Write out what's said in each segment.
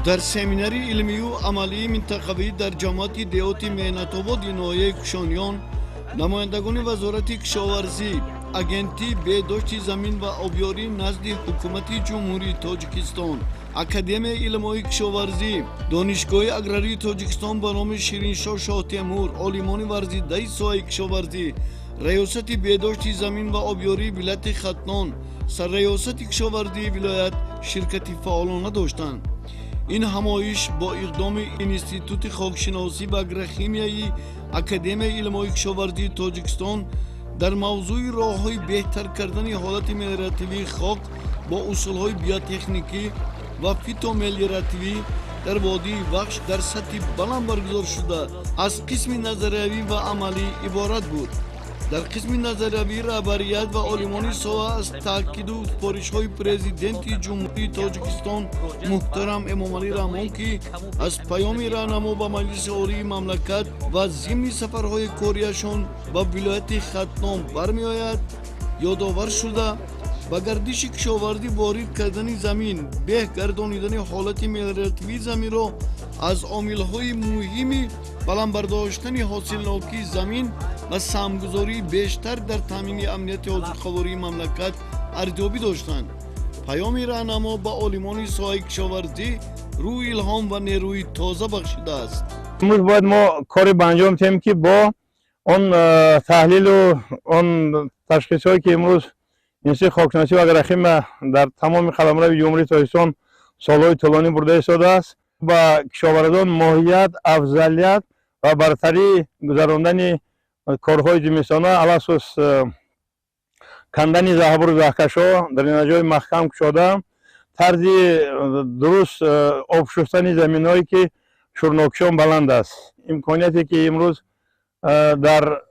در سمیناری علمی و عملی منطقوی در جامعه دیوتی مهنت‌آباد ناحیه کشانیان نمایندگان وزارت کشاورزی، اگنتی بهداشت زمین و آبیاری نزد حکومت جمهوری تاجیکستان، اکادمی علم‌های کشاورزی، دانشگاه اگراری تاجیکستان به نام شیرینشاه شاه تیمور، عالمان ورزیده ساحه کشاورزی، ریاست بهداشت زمین و آبیاری ولایت ختنان، سرریاست کشاورزی ولایت شرکت فعالانه داشتند. این همایش با اقدام انستیتوت خاکشناسی و اگروکیمیایی اکادمی علم‌های کشاورزی تاجیکستان در موضوع راه‌های بهتر کردن حالت ملیارتیوی خاک با اصول‌های بیوتکنیکی و فیتوملیارتیوی در وادی وخش در سطح بلند برگزار شده از قسم نظریوی و عملی عبارت بود. در قسم نظریوی رهبریت و عالمان ساحه از تاکید و سپارش‌های پرزیدنت جمهوری تاجیکستان محترم امامعلی رحمان که از پیام راهنما به مجلس عالی مملکت و ضمن سفرهای کاریشان به ولایت ختنان برمی‌آید یادآور شده با گردش کشاورزی وارد کردن زمین به گردانیدن حالت ملیارتیوی زمین را از عامل‌های مهم بلند برداشتن حاصلناکی زمین و سهمگذاری بیشتر در تامین امنیت حاصلخواری مملکت ارزیابی داشتند. پیام راهنما به عالمان ساحه کشاورزی روی الهام و نیروی تازه بخشیده است. امروز باید ما کاری به انجام دهیم که با آن تحلیل و آن تشخیص‌هایی که امروز انستیتوت خاکشناسی و اگروکیمی در تمام قلمرو جمهوری تاجیکستان سالهای طولانی برده ایستاده است، با کشاورزان ماهیت، افضلیت و برتری گذراندن کارهای زمستانه علاساس کندن زهبر و زهکش‌ها در اینجای محکم کشاده، طرز درست آب شستن زمین‌هایی که شورناکشان بلند است. امکانیتی که امروز در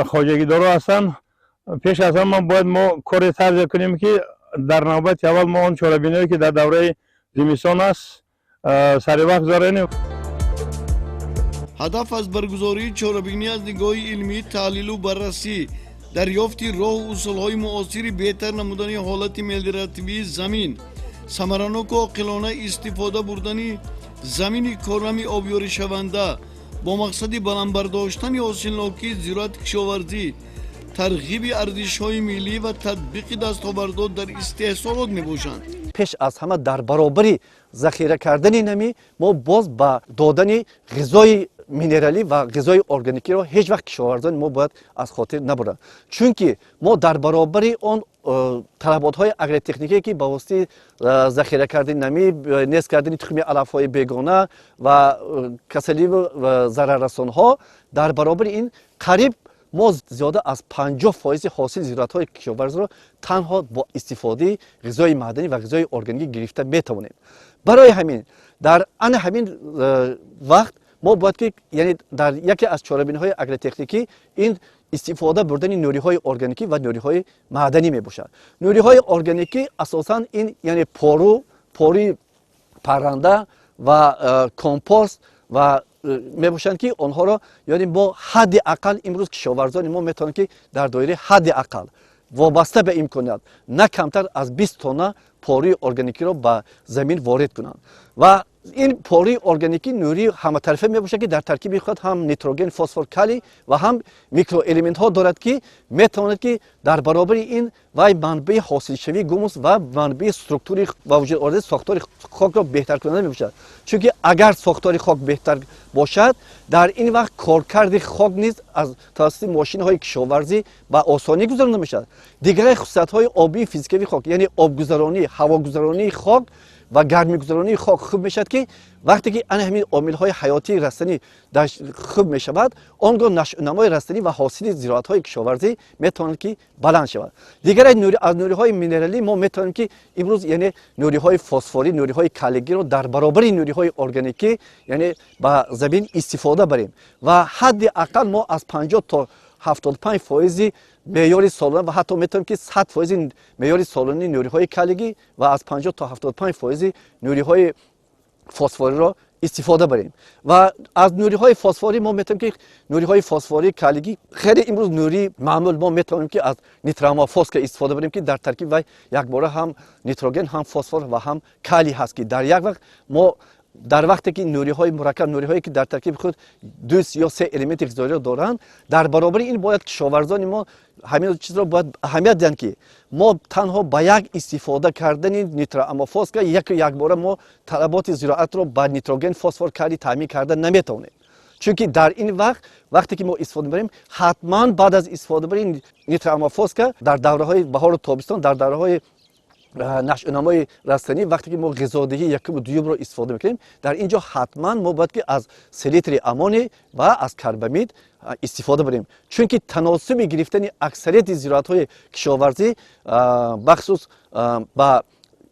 خواجگی دارا هستند، پیش از همه باید ما کاری طرز کنیم که در نوبت اول ما آن چاره‌بینی‌هایی که در دوره زمستان است سر وقت گذاریم. هدف از برگزاری چاره‌بینی از نگاه علمی تحلیل و بررسی دریافت راه و اصول‌های معاصر بهتر نمودن حالت ملیارتیوی زمین، ثمرناک و عاقلانه استفاده بردن زمین کارم آبیاری شونده با مقصد بلند برداشتن حاصلناکی زراعت کشاورزی، ترغیب ارزش‌های ملی و تطبیق دستاوردات در استحصالات می‌باشند. پیش از همه در برابری ذخیره کردن نمی ما باز با دادن غذای مینرالی و غذای ارگانیکی را هیچ وقت کشاورزان ما باید از خاطر نبرند، چون که ما در برابر آن طلبات‌های اگروتکنیکی که با واسطه ذخیره کردن نمی، نیست کردن تخم علف‌های بیگانه و کسلی و ضرررسان‌ها، در برابر این قریب ما زیاده از 50% حاصل زراعت‌های کشاورزی را تنها با استفاده غذای معدنی و غذای ارگانیک گرفته می‌توانیم. برای همین در آن همین وقت ما باید که یعنی در یکی از چاره‌بینی‌های اگروتکنیکی این استفاده بردن نوری‌های ارگانیکی و نوری‌های معدنی میباشد. نوری‌های ارگانیکی اساساً این یعنی پوری پرنده و کمپوست و میباشند که آنها را یعنی با حد اقل امروز کشاورزان ما میتونند که در دایره حد اقل وابسته به امکانات نه کمتر از 20 تن پوری ارگانیکی را به زمین وارد کنند و این پوری ارگانیکی نوری همه طرفه میباشه که در ترکیب خود هم نیتروژن، فسفر، کلی و هم میکرو الیمنت ها دارد که میتواند که در برابر این وای منبع حاصل شوی گوموس و منبع استرکتوری و وجود آورده ساختار خاک را بهتر کننده میباشد، چون که اگر ساختار خاک بهتر باشد در این وقت کارکرد خاک نیز از توسط ماشین های کشاورزی با آسانی گذرانده میشد. دیگر خصوصیت های آبی فیزیکی خاک یعنی آبگذرانی، هواگذرانی خاک و گرمیگذرانی خاک خوب میشد که وقتی که همین عامل‌های حیاتی رستنی خوب میشود، آنگاه نشأه‌نمای رستنی و حاصل زراعت‌های کشاورزی میتواند که بلند شود. دیگر از نوری‌های مینرالی ما میتونیم که امروز یعنی نوری‌های فسفوری، نوری‌های کلیگی رو در برابر نوری‌های ارگانیکی یعنی با زمین استفاده بریم و حد اقل ما از 50 تا 75% معیار سالانه و حتی میتونیم که 100% معیار سالانه نوری‌های کلیگی و از 50 تا 75% نوری‌های فسفوری را استفاده بریم و از نوری‌های فسفوری ما میتونیم که نوری‌های فسفوری کلیگی خیلی امروز نوری معمول ما میتونیم که از نیترامورفوس که استفاده بریم که در ترکیب و یک باره هم نیتروژن هم فسفر و هم کلی هست که در یک وقت ما در وقتی که نوری‌های مرکب، نوری‌هایی که در ترکیب خود 2 یا 3 المان غذایی دارند، در برابر این باید کشاورزان ما همین چیز را باید اهمیت دهند که ما تنها با یک استفاده کردن نیتر امافوس که یک باره ما طلبات زراعت را با نیتروژن فسفر کلی تامین کردن نمیتونیم. چون که در این وقتی که ما استفاده بریم، حتما بعد از استفاده بریم نیتر امافوس که در دوره‌های بهار و تابستان، در دوره‌های نشأه‌نمای رستنی، وقتی که ما غذادهی یکم و دوم رو استفاده میکنیم، در اینجا حتما ما باید که از سلیتر امونی و از کربامید استفاده بریم. چون که تناسب گرفتن اکثریت زراعت‌های کشاورزی بخصوص با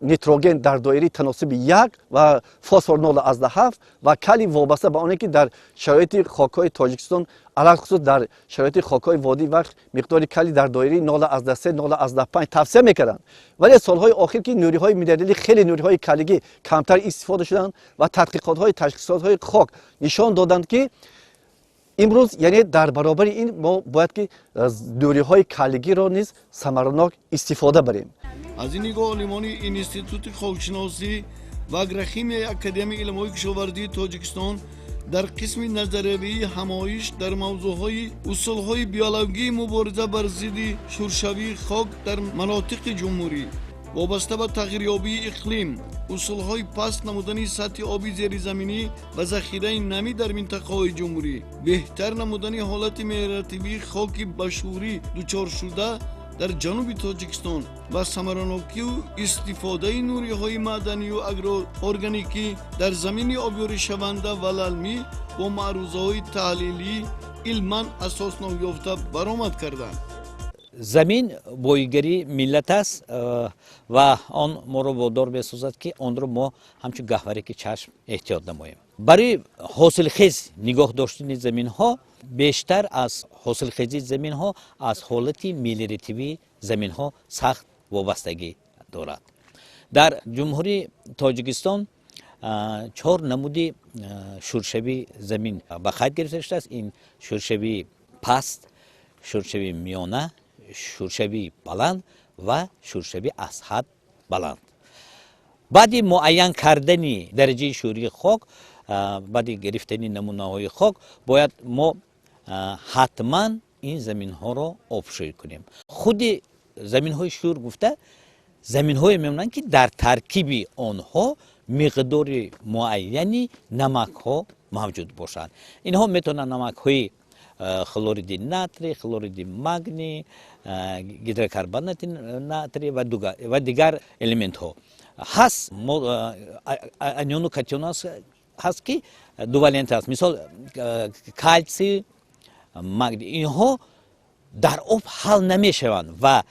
نیتروژن در دایره تناسب 1 و فسفر 0.7 و کلی وابسته به آنکه در شرایط خاک‌های تاجیکستان علاوه خصوص در شرایط خاک‌های وادی وقت مقدار کلی در دایره 0.3 0.5 توصیه می‌کردند. ولی سال‌های اخیر که نوری‌های مینرالی خیلی نوری‌های کلیگی کمتر استفاده شدند و تحقیقات‌های تشخیصات‌های خاک نشان دادند که امروز یعنی در برابر این ما باید که نوری‌های کلیگی را نیز ثمرناک استفاده بریم. از این نگاه علمانی اینستیتوت خاکشناسی و اگروخیمی اکادمی علم‌های کشاورزی تاجیکستان در قسم نظریه‌ای همایش در موضوعهای اصولهای بیولوژی مبارزه بر ضد شورشوی خاک در مناطق جمهوری وابسته به تغییریابی اقلیم، اصولهای پست نمودن سطح آبی زیرزمینی و ذخیره نمی در منطقه‌های جمهوری، بهتر نمودن حالت مرتبی خاک بشوری دچار شده در جنوب تاجیکستان و ثمرناکی و استفاده نوری‌های معدنی و اگرو ارگانیکی در زمین آبیاری شونده و للمی با معروضه‌های تحلیلی علما اساس یافته برآمد کردند. زمین بویگری ملت است و آن ما رو وادار بسازد که آن رو ما همچون گهواره که چشم احتیاط نماییم. برای حاصلخیز نگاه داشتن زمین ها بیشتر از حاصلخیزی زمین ها از حالت میلیریتیوی زمین ها سخت وابستگی دارد. در جمهوری تاجیکستان 4 نمودی شورشوی زمین به خط گرفته است. این شورشوی پست، شورشوی میانه، شورشوی بلند و شورشوی از حد بلند. بعد معین کردن درجه شوری خاک، بعد گرفتن نمونه های خاک، باید ما حتما این زمین ها را آبشویی کنیم. خود زمین های شور گفته زمین های میمونن که در ترکیب آنها مقدار معینی نمک ها موجود باشند. اینها میتونن نمک های خلورید ناتری، خلورید مگنی، هیدروکربنات ناتری و دیگر الیمنت ها هست. انیون و کاتیون هست که دووالنت هست. مثال کلسی، مگنی، اینها در آب حل نمیشوند و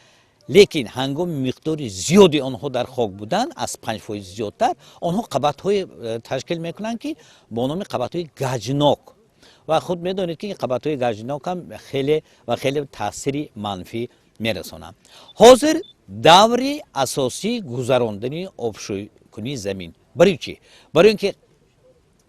لیکن هنگام مقدار زیادی آنها در خاک بودن از 5% زیادتر آنها قبط‌های تشکیل میکنند که با نام قبط‌های گچناک و خود میدونید که قبط‌های گچناک هم خیلی تاثیر منفی میرسونند. حاضر دور اساسی گذراندن آبشویی کنی زمین برای چی؟ برای اینکه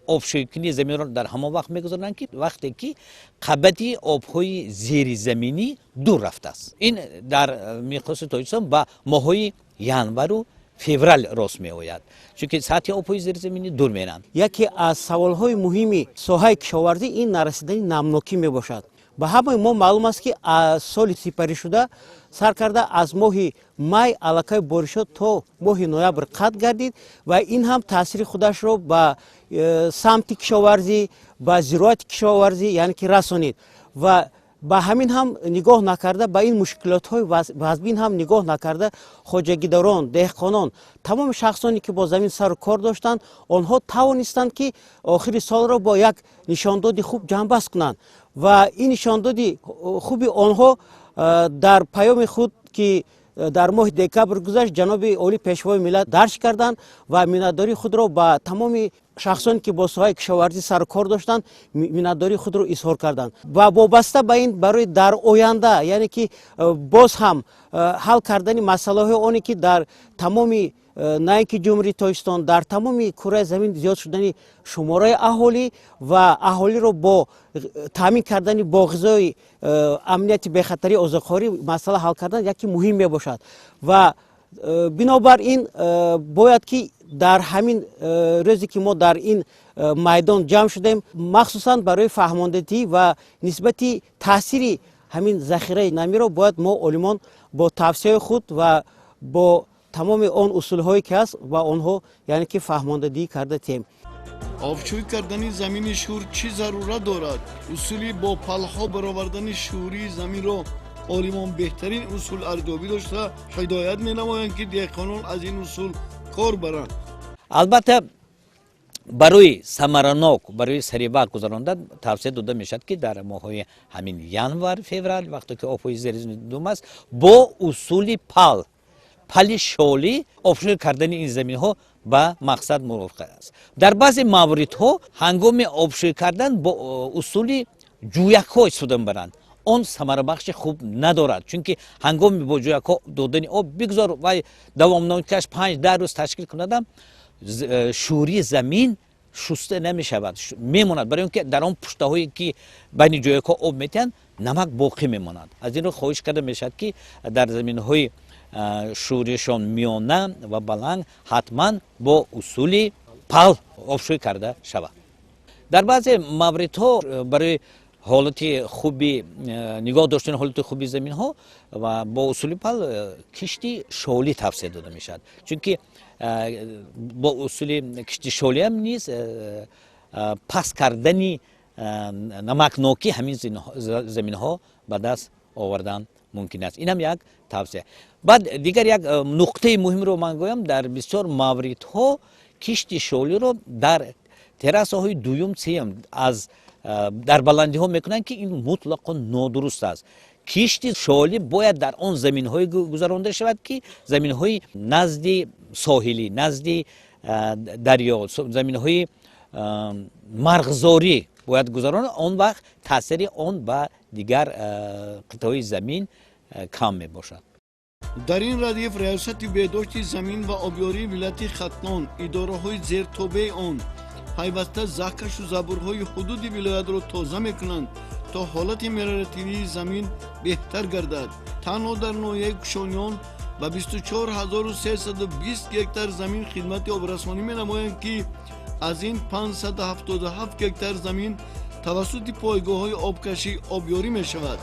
آبشویی کنی زمین را در همان وقت میگذارند که وقتی که قبطی آبهای زیر زمینی دور رفته است. این در میقیاس تاجیکستان با ماه‌های ینور و فوریه راست می آید، چون که سطح آبهای زیر زمینی دور میرند. یکی از سوال‌های مهمی ساحه کشاورزی این نرسیدن نمناکی می باشد. به همه ما معلوم است که از سال سپری شده سر کرده از ماه مای علاقه بارش تا ماه نوامبر قطع گردید و این هم تاثیر خودش رو به سمت کشاورزی، به زراعت کشاورزی یعنی که رسانید و با همین هم نگاه نکرده به این مشکلات های وزبین هم نگاه نکرده خواجگیداران، دهقانان، تمام شخصانی که با زمین سر و کار داشتند آنها توانستند که آخر سال را با یک نشانداد خوب جنببست کنند و این نشانداد خوبی آنها در پیام خود که در ماه دکبر گذشت جناب عالی پیشوای ملت درج کردند و منتداری خود را با تمام شخصانی که با ساحه کشاورزی سر و کار داشتند منتداری خود را اظهار کردند و وابسته به این برای در آینده یعنی که باز هم حل کردن مسئله های آنی که در تمام نه که جمهوری تاجیکستان در تمام کره زمین زیاد شدن شماره اهالی و اهالی رو با تامین کردن با غذای امنیت بخطری اوزخواری مسئله حل کردن یکی مهم می باشد و бинобар ин бояд ки дар ҳамин рӯзе ки мо дар ин майдон ҷамъ шудем махсусан барои фаҳмондагӣ ва нисбати таъсири ҳамин захираи намиро бояд мо олимон бо тавсияҳои худ ва бо тамоми он усулҳое ки ҳаст ба онҳо яъне ки фаҳмондагӣ карда тем. обшӯй кардани замини шӯр чӣ зарурат дорад? усули бо палҳо баровардани шӯрии заминро олимон беҳтарин усул арзёбӣ дошта ҳидоят менамоянд ки деҳқонон аз ин усул кор баранд. албатта барои самаранок барои саривақт гузарондан тавсия дода мешавад ки дар моҳҳои ҳамин январ феврал вақте ки обҳои зеризмидум аст бо усули пали шолӣ обшӯй кардани ин заминҳо ба мақсад мувофиқ аст. дар баъзе мавридҳо ҳангоми обшӯй кардан бо усули ҷӯякҳо истифода мебаранд. он самарабахши хуб надорад, чунки ҳангоми бо ҷӯякҳо додани об бигзор вай давомнокаш 5-10 рӯз ташкил кунадам шӯрии замин шуста намешавад, мемонад, барои он ки дар он пуштаҳое ки байни ҷӯякҳо об метиҳанд намак боқӣ мемонад. аз ин рӯ хоҳиш карда мешавад ки дар заминҳои шӯришон миёна ва баланд ҳатман бо усули пал обшӯй карда шавад. дар баъзе мавридҳо барои ҳолати хуби нигоҳ доштани ҳолати хуби заминҳо ва бо усули пал кишти шолӣ тавсия дода мешавад, чунки бо усули кишти шолӣ ҳам низ паст кардани намакнокӣ ҳамин заминҳо ба даст овардан мумкин аст. инам як тавсия. баъд дигар як нуқтаи муҳимро ман гӯям, дар бисёр мавридҳо кишти шолиро дар террасаҳои дуюм сеюм дар баландиҳо мекунанд ки ин мутлақо нодуруст аст. кишти шолӣ бояд дар он заминҳое гузаронда шавад ки заминҳои назди соҳилӣ, назди дарё, заминҳои марғзорӣ бояд гузаронад. он вақт таъсири он ба дигар қитъаҳои замин кам мебошад. дар ин радиф раёсати беҳдошти замин ва обёрии миллати хатнон, идораҳои зертобеи он пайваста заҳкашу забурҳои ҳудуди вилоятро тоза мекунанд, то ҳолати мероративии замин беҳтар гардад. танҳо дар ноҳияи кушониён ба 24320 гектар замин хидмати обрасонӣ менамоянд ки аз ин 577 гектар замин тавассути пойгоҳҳои обкашӣ обёрӣ мешавад.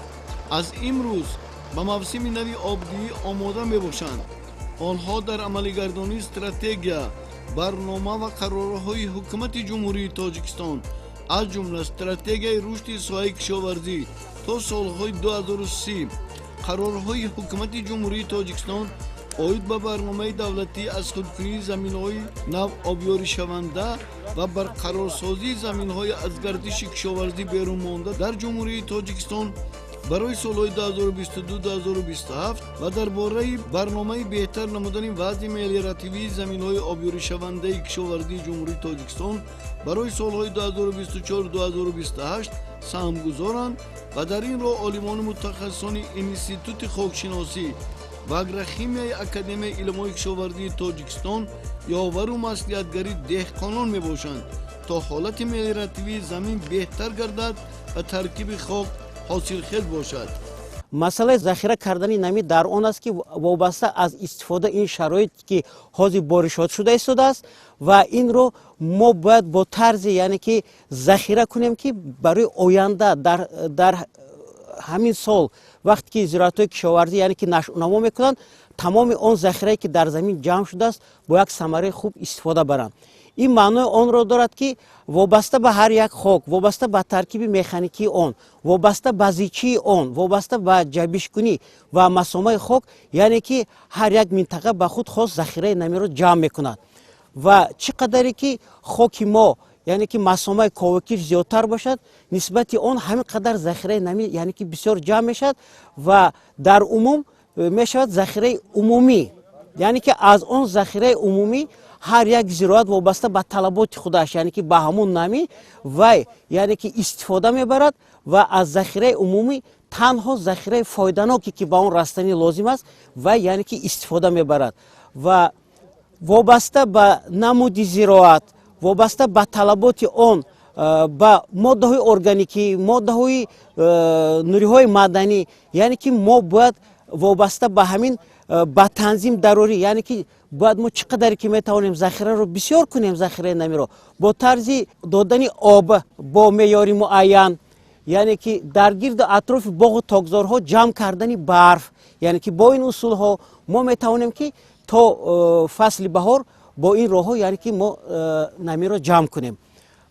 аз имрӯз ба мавсими нави обдиҳӣ омода мебошанд. онҳо дар амалигардонии стратегия, барнома ва қарорҳои ҳукумати ҷумҳурии Тоҷикистон, аз ҷумла стратегияи рушди соҳаи кишоварзӣ то солҳои 2030, қарорҳои ҳукумати ҷумҳурии Тоҷикистон оид ба барномаи давлатӣ аз худкунии заминҳои навобёришаванда ва барқарорсозии заминҳои аз гардиши кишоварзӣ берунмонда дар ҷумҳурии Тоҷикистон барои солҳои 2022-2027 ва дар бораи барномаи беҳтар намудани вазъи мелиоративии заминҳои обёришавандаи кишоварзии ҷумҳурии Тоҷикистон барои солҳои 2024-2028 саҳмгузоранд ва дар ин роҳ олимони мутахассисони институти хокшиносӣ ва агрохимияи академияи илмҳои кишоварзии Тоҷикистон ёвару маслиҳатгари деҳқонон мебошанд, то ҳолати мелиоративии замин беҳтар гардад ва таркиби хок ҳосилхез бошад. масъалаи захира кардани намӣ дар он аст ки вобаста аз истифода ин шароит ки ҳозир боришот шуда истодааст ва инро мо бояд бо тарзе яъне ки захира кунем ки барои оянда дар ҳамин сол вақте ки зироатҳои кишоварзӣ яъне ки намо мекунанд тамоми он захирае ки дар замин ҷамъ шудааст бо як самараи хуб истифода баранд. ин маънои онро дорад ки вобаста ба ҳар як хок, вобаста ба таркиби механикии он, вобаста ба зичии он, вобаста ба ҷабишкунӣ ва масомаи хок, яъне ки ҳар як минтақа ба худ хос захираи намиро ҷамъ мекунад ва чӣ қадаре ки хоки мо яъне ки масомаи ковакиш зиёдтар бошад, нисбати он ҳамин қадар захираи намӣ яъне ки бисёр ҷамъ мешавад ва дар умум мешавад захираи умумӣ, яъне ки аз он захираи умумӣ ҳар як зироат вобаста ба талаботи худаш яъне ки ба ҳамун намӣ вай яъне ки истифода мебарад ва аз захираи умумӣ танҳо захираи фоиданоке ки ба он растанӣ лозим аст вай яъне ки истифода мебарад ва вобаста ба намуди зироат, вобаста ба талаботи он, ба моддаҳои органикӣ, моддаҳои нуриҳои маъданӣ, яъне ки мо бояд вобаста ба ҳамин با تنظیم ضروری، یعنی که باید ما چقدر که میتوانیم ذخیره رو بسیار کنیم، ذخیره نمی رو با طرز دادن آب با معیاری معین، یعنی که در گرد اطراف باغ و تاکزارها جمع کردن برف، یعنی که با این اصول ها ما میتوانیم که تا فصل بهار با این راه ها یعنی که ما نمی رو جمع کنیم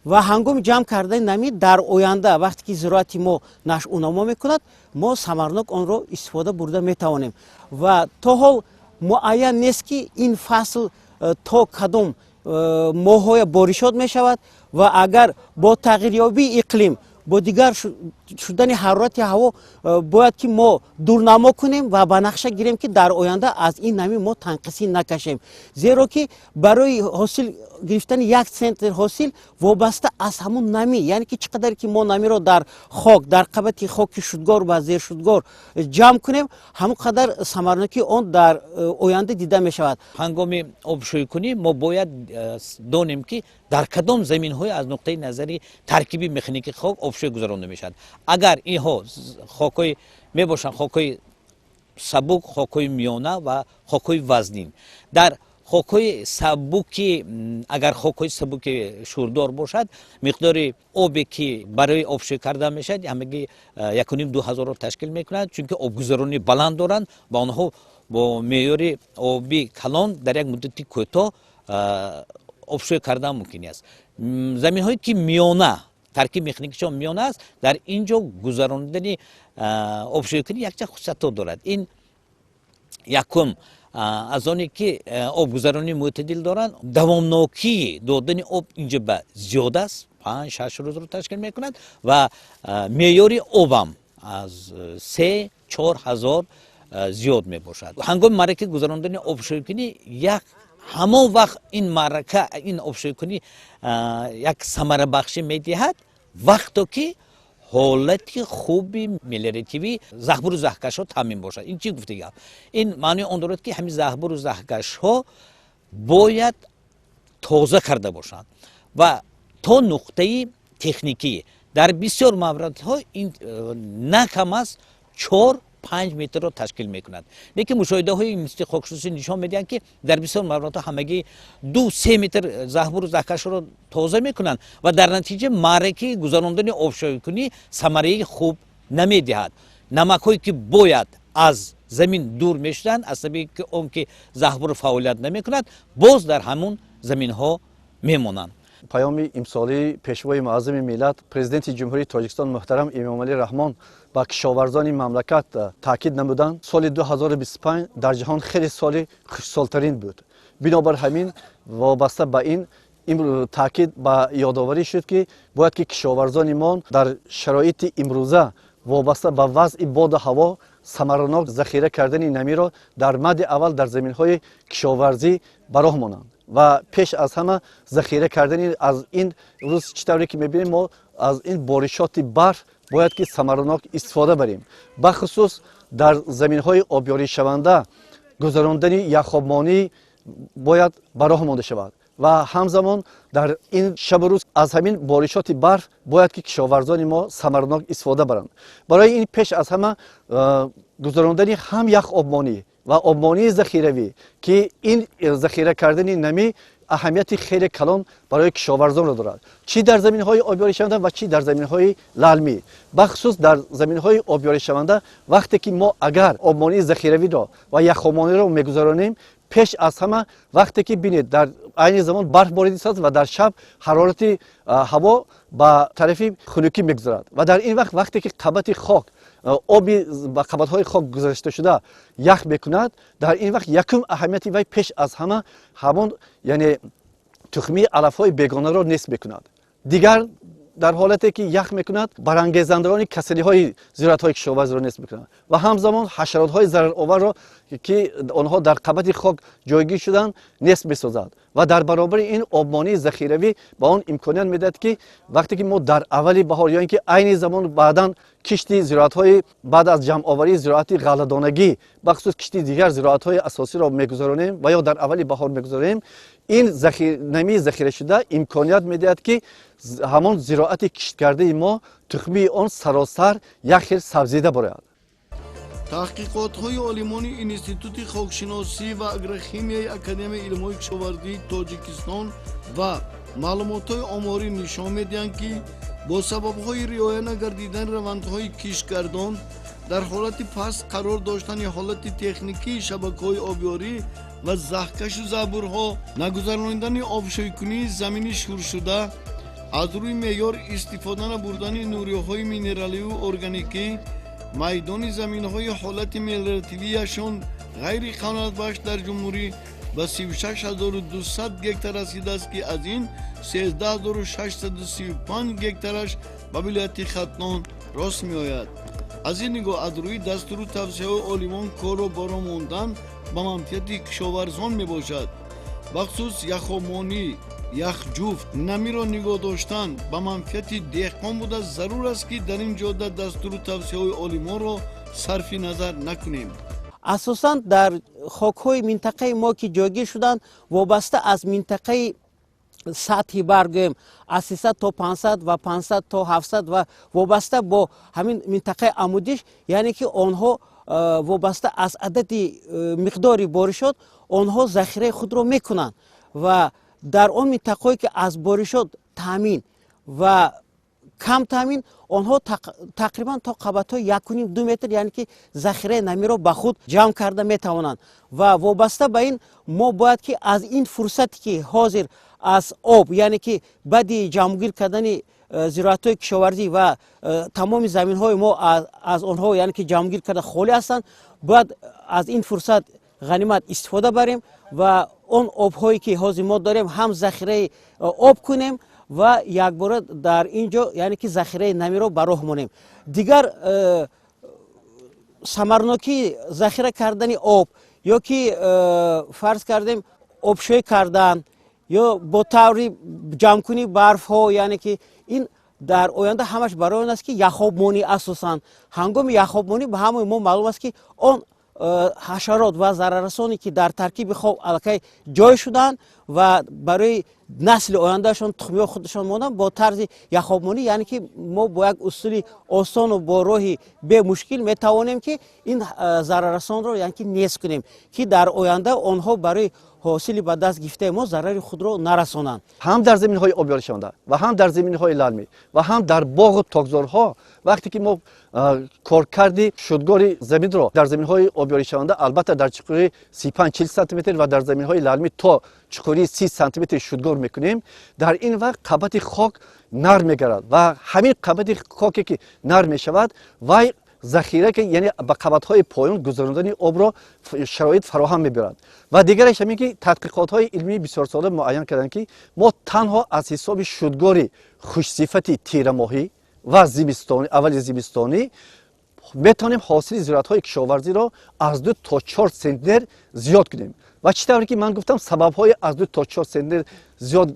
و هنگام جمع کردن نمی در آینده وقتی که زراعت ما نشأ و نما میکند ما ثمرناک آن را استفاده برده میتوانیم و تا حال معین نیست که این فصل تا کدام ماه‌های بارشات می شود و اگر با تغییریابی اقلیم با دیگر شدن حرارت هوا باید که ما دورنما کنیم و به نقشه گیریم که در آینده از این نمی ما تنقصی نکشیم، زیرا که برای حاصل گرفتن 1 سنت حاصل وابسته از همون نمی، یعنی که چقدر که ما نمی را در خاک در قبط خاک شدگار و زیر شدگار جمع کنیم همون قدر ثمرناکی آن در آینده دیده می شود. هنگام آبشویی کنی ما باید دانیم که در کدام زمین های از نقطه نظری ترکیبی مکانیکی خاک آبشویی گذرانده میشد. اگر اینها خاکای می باشن خاکای سبک، خاکای میانه و خاکای وزنین، در خاکای سبک اگر خاکای سبک شوردار باشد مقدار آبی که برای آبشویی کرده میشد همگی 1.5-2 هزار رو تشکیل میکند، چون که آبگذرانی بلند دارند و آنها با معیار آبی کلان در یک مدت کوتاه آبشویی کردن ممکن است. زمین هایی که میانه ترکیب مکانیکیشان میانه است در اینجا گذراندن آبشویی کنی یک خصوصیت دارد. این یکم از آنی که آبگذرانی معتدل دارند، دوامناکی دادن آب اینجا به زیاد است، 5-6 روز رو تشکیل میکند و معیار آبم از 3-4 هزار زیاد می باشد. هنگام معرکه گذراندن آبشویی کنی یک همان وقت این معرکه این آبشویی کنی یک ثمره بخشی می دهد وقتی که حالت خوبی ملیریتیوی زهبور و زهکش ها تامین باشد. این چی گفته گفت؟ این معنی آن دارد که همین زهبور و زهکش ها باید تازه کرده باشند و تا نقطه تکنیکی در بسیار موردها این نه کم از 4-5 متر رو تشکیل میکند. لیکن مشاهده های مثل خاکشناسی نشان میدهند که در بسیار موردها همگی 2-3 متر زهبور و زهکش رو تازه میکنند و در نتیجه معرکه گذراندن آبشویی کنی ثمره خوب نمیدهد. نمک هایی که باید از زمین دور میشدن از سبب که اون که زهبور فعالیت نمیکند باز در همون زمین ها میمونند. پیام امسالی پیشوای معظم ملت پرزیدنت جمهوری تاجیکستان محترم امامعلی رحمان با کشاورزان مملکت تاکید نمودند سال 2025 در جهان خیلی سال خوشسالترین بود. بنابر همین وابسته به این تاکید با یادآوری شد که باید که کشاورزان ما در شرایط امروزه وابسته به وضع باد هوا ثمرناک ذخیره کردن نمی را در مد اول در زمین های کشاورزی براه مانند و پیش از همه ذخیره کردن از این روز چطوری که میبینیم ما از این بارشات برف باید که ثمرناک استفاده بریم، بخصوص در زمین های آبیاری شونده گذراندن یخابمانی باید براه مانده شود و همزمان در این شب و روز از همین بارشات برف باید که کشاورزان ما ثمرناک استفاده برند. برای این پیش از همه گذراندن هم یخ آبمانی و آبمانی ذخیروی که این ذخیره کردن نمی اهمیت خیلی کلان برای کشاورزان را دارد، چی در زمین های آبیاری شونده و چی در زمین های للمی. بخصوص در زمین های آبیاری شونده وقتی که ما اگر آبمانی ذخیروی را و یخامانی را میگذارانیم پیش از همه وقتی که بینید در عین زمان برف بارید است و در شب حرارت هوا با طرف خنکی میگذارد و در این وقتی که قبط خاک آبی با قبط های خاک گذاشته شده یخ میکند در این وقت یکم اهمیتی وی پیش از همه همون یعنی تخمی علف های بیگانه را نصب میکند. دیگر در حالتی که یخ میکند برانگیزندگان کسری های زراعت های کشاورزی را نصب میکند و همزمان حشرات های ضررآور را که آنها در قبط خاک جایگیر شدن نصب میسازد و در برابر این آبمانی ذخیروی با آن امکانیت میدهد که وقتی که ما در اولی بهار یا اینکه عین زمان بعداً کشتی زراعت های بعد از جمع آوری زراعت غله‌دانگی بخصوص کشتی دیگر زراعت های اساسی را میگذارانیم و یا در اولی بهار میگذاریم این نمی ذخیره شده امکانیت میدهد که همان زراعت کشت کرده ما تخمی آن سراسر یک خیل سبزیده برآید. таҳқиқотҳои олимони институти хокшиносӣ ва агрохимияи академияи илмҳои кишовардии тоҷикистон ва маълумотҳои оморӣ нишон медиҳанд ки бо сабабҳои риоя нагардидани равандҳои кишгардон дар ҳолати паст қарор доштани ҳолати техникии шабакаҳои обёрӣ ва заҳкашу забурҳо, нагузарондани обшӯйкунии замини шуршуда, аз рӯи меъёр истифода набурдани нуриҳои минераливу органикӣ, майдони заминҳои ҳолати мелиоративияшон ғайриқаноатбахш дар ҷумҳурӣ ба 36200 гектар расидааст ки аз ин 13635 гектараш ба вилояти Хатнон рост меояд. аз ин нигоҳ аз рӯи дастуру тавсияҳои олимон корро боро мондан ба манфиати кишоварзон мебошад. бахусус яхобмонӣ, яхҷуфт, намиро нигоҳ доштан ба манфиати деҳқон буда зарур аст ки дар ин ҷода дастуру тавсияҳои олимонро сарфи назар накунем. асосан дар хокҳои минтақаи мо ки ҷойгир шуданд вобаста аз минтақаи сатҳи баргӯем аз 300 то 500 ва 500 то 700 ва вобаста бо ҳамин минтақаи амудиш, яъне ки онҳо вобаста аз адади миқдори боришот онҳо захираи худро мекунанд ва дар он минтақаҳое ки аз боришот таъмин ва кам таъмин онҳо тақрибан то қабатҳои 1.5-2 метр, яъне ки захираи намиро ба худ ҷамъ карда метавонанд ва вобаста ба ин мо бояд ки аз ин фурсате ки ҳозир аз об, яъне ки баъди ҷамъгир кардани зироатҳои кишовардӣ ва тамоми заминҳои мо аз онҳо, яъне ки ҷамъгир карда холӣ ҳастанд, бояд аз ин фурсат ғанимат истифода барем ва он обҳое ки ҳозир мо дорем ҳам захираи об кунем ва якбора дар ин ҷо, яъне ки захираи намиро ба роҳ монем. Дигар самарнокии захира кардани об ё ки фарз кардем обшӯй кардан ё бо таври ҷамъкунии барфҳо, яъне ки ин дар оянда ҳамаш барои он аст ки яхобмонӣ асосан ҳангоми яхобмонӣ ба ҳамаи мо маълум аст ки он ҳашарот ва зараррасоне ки дар таркиби хоб аллакай ҷой шуданд ва барои насли ояндаашон тухмиҳои худашон монданд, бо тарзи яхобмонӣ, яъне ки мо бо як усули осону бо роҳи бемушкил метавонем ки ин зараррасонро яъне ки нест кунем, ки дар оянда онҳо барои ҳосили ба даст гирифтаи мо зарари худро нарасонанд. ҳам дар заминҳои обёришаванда ва ҳам дар заминҳои лалмӣ ва ҳам дар боғу тогзорҳо, вақте ки мо коркарди шудгори заминро дар заминҳои обёришаванда албатта дар чуқури 35-40 сантиметр ва дар заминҳои лалмӣ то чуқури 30 сантиметр шудгор мекунем, дар ин вақт қабати хок нарм мегардад ва ҳамин қабати хоке ки нарм мешавад вай захира ки яъне ба қабатҳои поён гузарондани обро шароит фароҳам мебарад. Ва дигараш ҳамин ки тадқиқотҳои илмии бисёрсола муайян карданд ки мо танҳо аз ҳисоби шудгори хушсифати тирамоҳӣ ва зимистони, аввали зимистонӣ метавонем ҳосили зироатҳои кишовардиро аз 2 то 4 центнер зиёд кунем. ва чӣ тавре ки ман гуфтам сабабҳои аз 2 то 4 центнер зиёд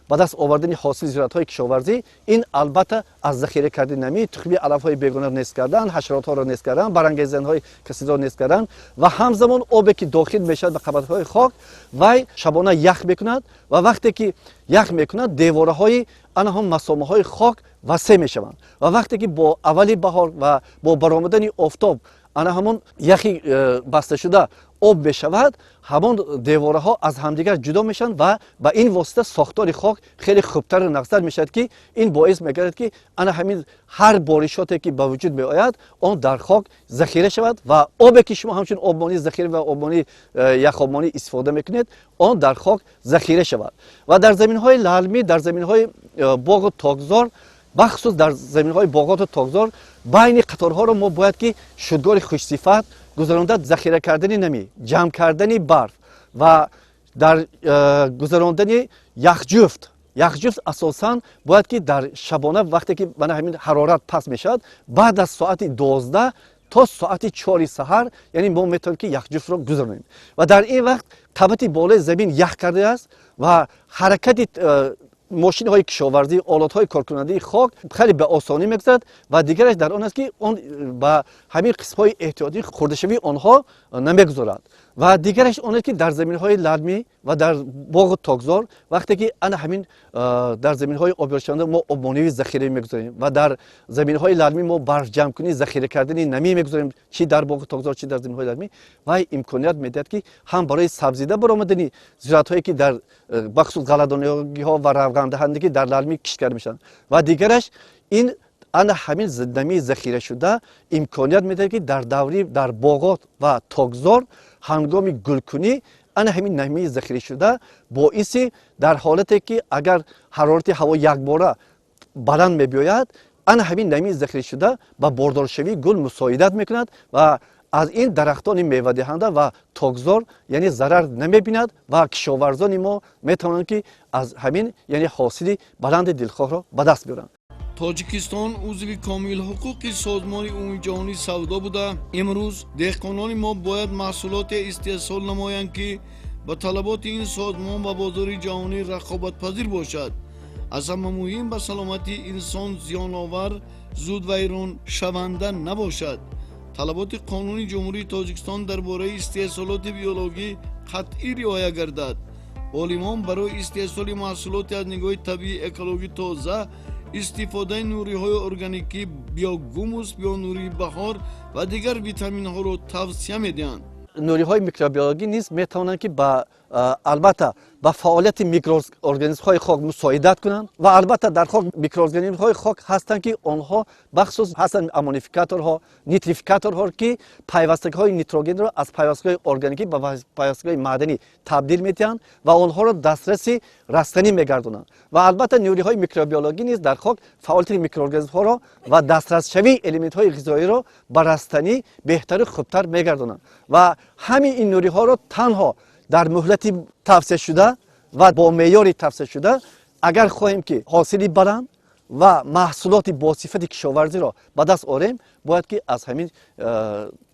ба даст овардани ҳосили зироатҳои кишовардӣ, ин албатта аз захира кардани намӣ, тухми алафҳои бегона нест кардан, ҳашаротҳоро нест кардан, барангезанҳои касидро нест кардан ва ҳамзамон обе ки дохил мешавад ба қабатҳои хок, вай шабона ях мекунад ва вақте ки ях мекунад девораҳои ана ҳам масомаҳои хок васеъ мешаванд ва вақте ки бо аввали баҳор ва бо баромадани офтоб ана ҳамон яхи басташуда об мешавад, ҳамон девораҳо аз ҳамдигар ҷудо мешаванд ва ба ин восита сохтори хок хеле хубтару нағзтар мешавад ки ин боис мегардад ки ана ҳамин ҳар боришоте ки ба вуҷуд меояд он дар хок захира шавад ва обе ки шумо ҳамчун обмонӣ захира ва обмонӣ яхобмонӣ истифода мекунед, он дар хок захира шавад. Ва дар заминҳои лалмӣ, дар заминҳои боғу тогзор, бахусус дар заминҳои боғоту тогзор байни қаторҳоро мо бояд ки шудгори хушсифат гузаронда захира кардани намӣ, ҷамъ кардани барф ва дар гузарондани яхҷуфт асосан бояд ки дар шабона вақте ки мана ҳамин ҳарорат паст мешавад, баъд аз соати 12 то соати 4 саҳар, яъне мо метавонем ки яхҷуфтро гузаронем ва дар ин вақт қабати болои замин ях кардааст ва ҳаракати мошинҳои кишовардӣ, олатҳои коркунандаи хок хеле ба осонӣ мегузарад ва дигараш дар он аст ки он ба ҳамин қисмҳои эҳтиётӣ хурдашавии онҳо نمیگذارد و دیگرش اونه که در زمین های للمی و در باغ تاگزار وقتی که انا همین در زمین های آبیارشنده ما آبمانوی ذخیره میگذاریم و در زمین های للمی ما برف جمع کنی ذخیره کردنی نمی میگذاریم چی در باغ تاگزار چی در زمین های للمی و امکانیت میدهد که هم برای سبزیده برآمدنی زراعت هایی که در بخصوص غله‌دانگی ها و روغن دهندگی در للمی کشت میشن و دیگرش این انا همین نمی ذخیره شده امکانیت میده که در دوری در باغات و تاگزار هنگام گلکنی انا همین نمی ذخیره شده باعث در حالتی که اگر حرارت هوا یک باره بلند میبیاید انا همین نمی ذخیره شده با باردارشوی گل مساعدت میکند و از این درختان میوه دهنده و تاگزار یعنی ضرر نمیبیند و کشاورزان ما میتوانند که از همین یعنی حاصل بلند دلخواه را به دست بیارند. тоҷикистон узви комилҳуқуқи созмони умуми ҷаҳонӣ савдо буда имрӯз деҳқонони мо бояд маҳсулоте истеҳсол намоянд ки ба талаботи ин созмон ва бозори ҷаҳонӣ рақобатпазир бошад. аз ҳама муҳим ба саломатии инсон зиёновар зудвайрон шаванда набошад. талаботи қонуни ҷумҳурии тоҷикистон дар бораи истеҳсолоти биологӣ қатъӣ риоя гардад. олимон барои истеҳсоли маҳсулоте аз нигоҳи табиӣ экологӣ тоза истифодаи нуриҳои органикӣ биё гумус биё нурии баҳор ва дигар витаминҳоро тавсия медиҳанд. نوری‌های میکروبیولوژی نیز میتوانند که با البته با فعالیت میکروارگانیسم‌های خاک مساعدت کنند و البته در خاک میکروارگانیسم‌های خاک هستند که آنها بخصوص هستند امونیفیکاتورها نیتریفیکاتورها که پیوستگی‌های نیتروژن را از پیوستگی‌های ارگانیکی به پیوستگی‌های معدنی تبدیل می‌دهند و آنها را دسترسی رستنی می‌گردانند و البته نوری‌های میکروبیولوژی نیز در خاک فعالیت میکروارگانیسم‌ها را و دسترس شوی المنت‌های غذایی را به رستنی بهتر و خوبتر می‌گردانند و همین این نوری‌ها را تنها در مهلت توسعه شده و با معیار توسعه شده اگر خواهیم که حاصلی بلند و محصولات با صفت کشاورزی را به دست آوریم باید که از همین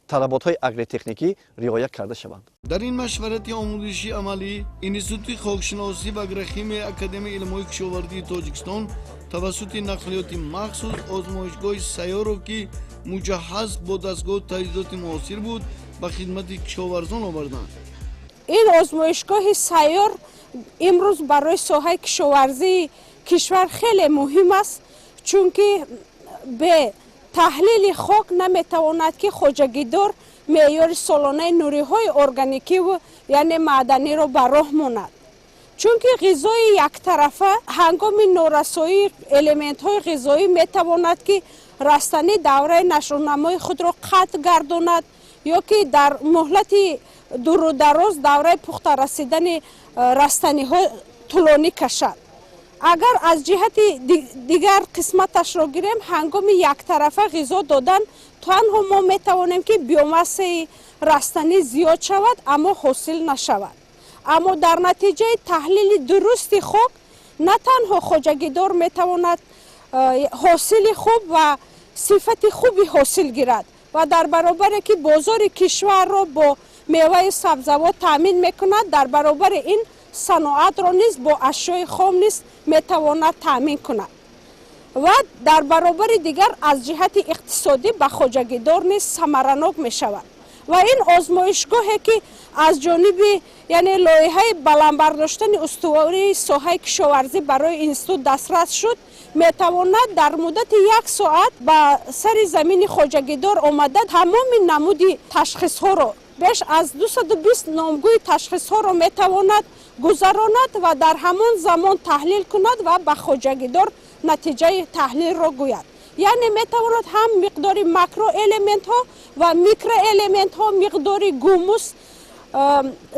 طلبات‌های اگروتکنیکی رعایت کرده شوند. در این مشورت آموزشی عملی انستیتوت خاکشناسی و اگروخیمی اکادمی علم‌های کشاورزی تاجیکستان توسط نقلیات مخصوص آزمایشگاه سیار که مجهز با دستگاه تجهیزات معاصر بود به خدمت کشاورزان آوردند. این آزمایشگاه سیار امروز برای ساحه کشاورزی کشور خیلی مهم است چون که به تحلیل خاک نمیتواند که خواجگیدار معیار سالانه نوری‌های ارگانیکی و یعنی معدنی را بر راه ماند. چون که غذای یک طرفه هنگام نارسایی المنت‌های غذایی میتواند که رستنی دوره نشونمای خود را قطع گرداند یا که در مهلت دور و دراز دوره پخته رسیدن رستنی ها طولانی کشد. اگر از جهت دیگر قسمتش را گیریم هنگام یک طرفه غذا دادن تنها ما میتوانیم که بیوماس رستنی زیاد شود اما حاصل نشود. اما در نتیجه تحلیل درست خاک نه تنها خواجگیدار میتواند حاصل خوب و صفت خوبی حاصل گیرد و در برابر که بازار کشور را با میوه سبزیجات تامین میکند در برابر این صنعت را نیز با اشیاء خام نیز میتواند تامین کند و در برابر دیگر از جهت اقتصادی به خواجگیدار نیز ثمره‌ناک میشود و این آزمایشگاهی که از جانب یعنی لایحه بلند برداشتن استواری ساحه کشاورزی برای انستیتوت دسترس شد میتواند در مدت 1 ساعت به سر زمین خواجگیدار آمده تمام نمودی تشخیص ها را بیش از 220 نامگوی تشخیص ها را میتواند گذراند و در همان زمان تحلیل کند و به خواجگیدار نتیجه تحلیل را گوید. یعنی میتواند هم مقدار ماکرو المنت ها و میکرو المنت ها مقدار گوموس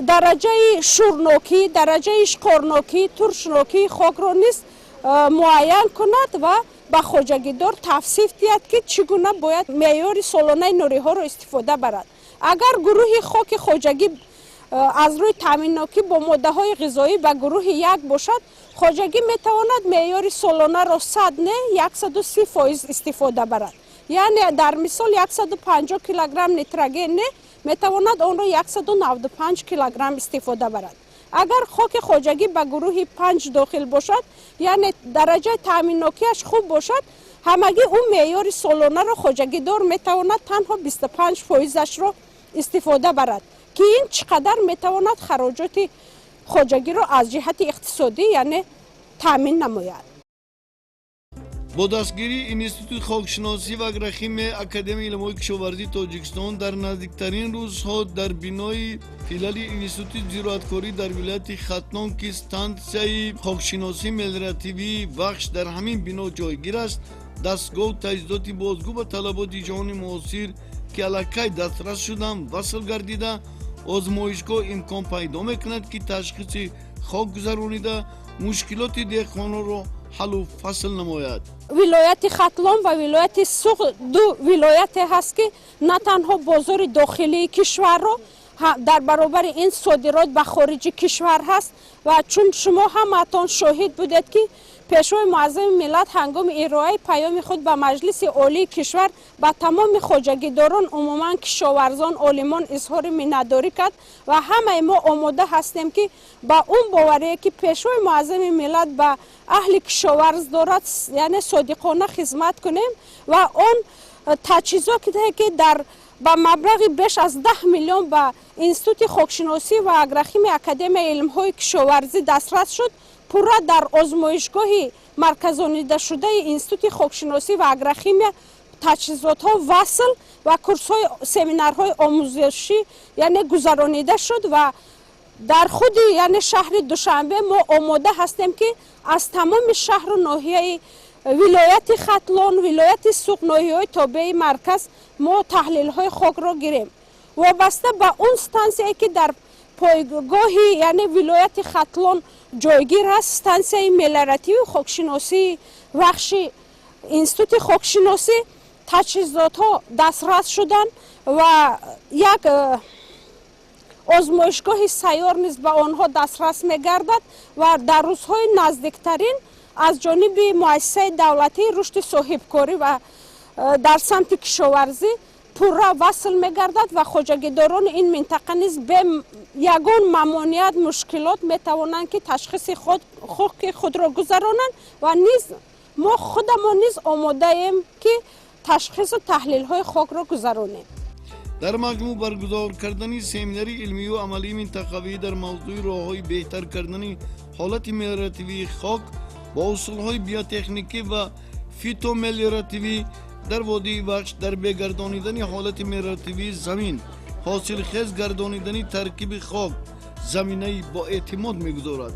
درجه شورناکی درجه اشقارناکی ترشناکی خاک را نیز معین کند و به خواجگیدار توصیف دهد که چگونه باید معیار سالانه نوری ها را استفاده برد. اگر گروه خاک خواجگی از روی تامیناکی با ماده های غذایی به گروه 1 باشد خواجگی میتواند معیار سالانه را 100 نه 130% استفاده برد. یعنی در مثال 150 کیلوگرم نیتروژن نه میتواند آن را 195 کیلوگرم استفاده برد. اگر خاک خواجگی به گروه 5 داخل باشد یعنی درجه تامیناکیش خوب باشد همگی اون معیار سالانه را خواجگیدار میتواند تنها 25% را استفاده برد که این چقدر میتواند خراجات خواجگی را از جهت اقتصادی یعنی تامین نماید. با دستگیری انستیتوت خاکشناسی و اگرخیم اکادمی علوم کشاورزی تاجیکستان در نزدیکترین روزها در بینای فیلال انستیتوت زراعتکاری در ولایت ختلان که استانسیای خاکشناسی ملیوراتیوی بخش در همین بنا جایگیر است، دستگاه تجهیزات بازگو به طلبات جهان معاصر که علاقه دسترس شدند وصل گردیده آزمایشگاه امکان پیدا میکند که تشخیص خاک گذرانیده مشکلات دهقانان را حل و فصل نماید. ولایت ختلان و ولایت سوق دو ولایت هست که نه تنها بازار داخلی کشور را در برابر این صادرات به خارج کشور هست و چون شما همتون شاهد بودید که پیشوای معظم ملت هنگام ارائه پیام خود به مجلس عالی کشور به تمام خواجگیداران عموما کشاورزان عالمان اظهار منتداری کرد و همه ما آماده هستیم که با اون باوری که پیشوای معظم ملت به اهل کشاورز دارد یعنی صادقانه خدمت کنیم و اون تجهیزاتی که در با مبلغ بیش از 10 میلیون به انستیتوت خاکشناسی و اگرخیم اکادمی علم‌های کشاورزی دسترس شد، پورا در آزمایشگاه مرکزانیده شده انستیتوت خاکشناسی و اگرخیم تجهیزات ها وصل و کورس های سمینارهای آموزشی یعنی گذرانیده شد و در خود یعنی شهر دوشنبه ما آماده هستیم که از تمام شهر و ناحیه ولایت ختلان، ولایت سوق، ناحیه‌های تابع مرکز ما تحلیل های خاک را گیریم. وابسته به اون استانسیایی که در پایگاهی یعنی ولایت ختلان جایگیر است، استانسیای ملیوراتیوی خاکشناسی بخش انستیتوت خاکشناسی تجهیزات ها دسترس شدن و یک آزمایشگاه سیار نیز به آنها دسترس می‌گردد و در روزهای نزدیکترین از جانب مؤسسه دولتی رشد صاحبکاری و در سمت کشاورزی پورا وصل می‌گردد و خواجگیداران این منطقه نیز به یگان ممانعت مشکلات می‌توانند که تشخیص خود را گذرانند و نیز ما خودمان نیز آماده ایم که تشخیص و تحلیل های خاک را گذرانیم. در مجموع برگزار کردن سمیناری علمی و عملی منطقوی در موضوع راه‌های بهتر کردن حالت ملیوراتیوی خاک با اصول‌های بیوتکنیکی و فیتوملیوراتیوی در وادی بخش در بگردانیدن حالت ملیوراتیوی زمین حاصل خیز گردانیدن ترکیب خاک زمینه‌ای با اعتماد می‌گذارد.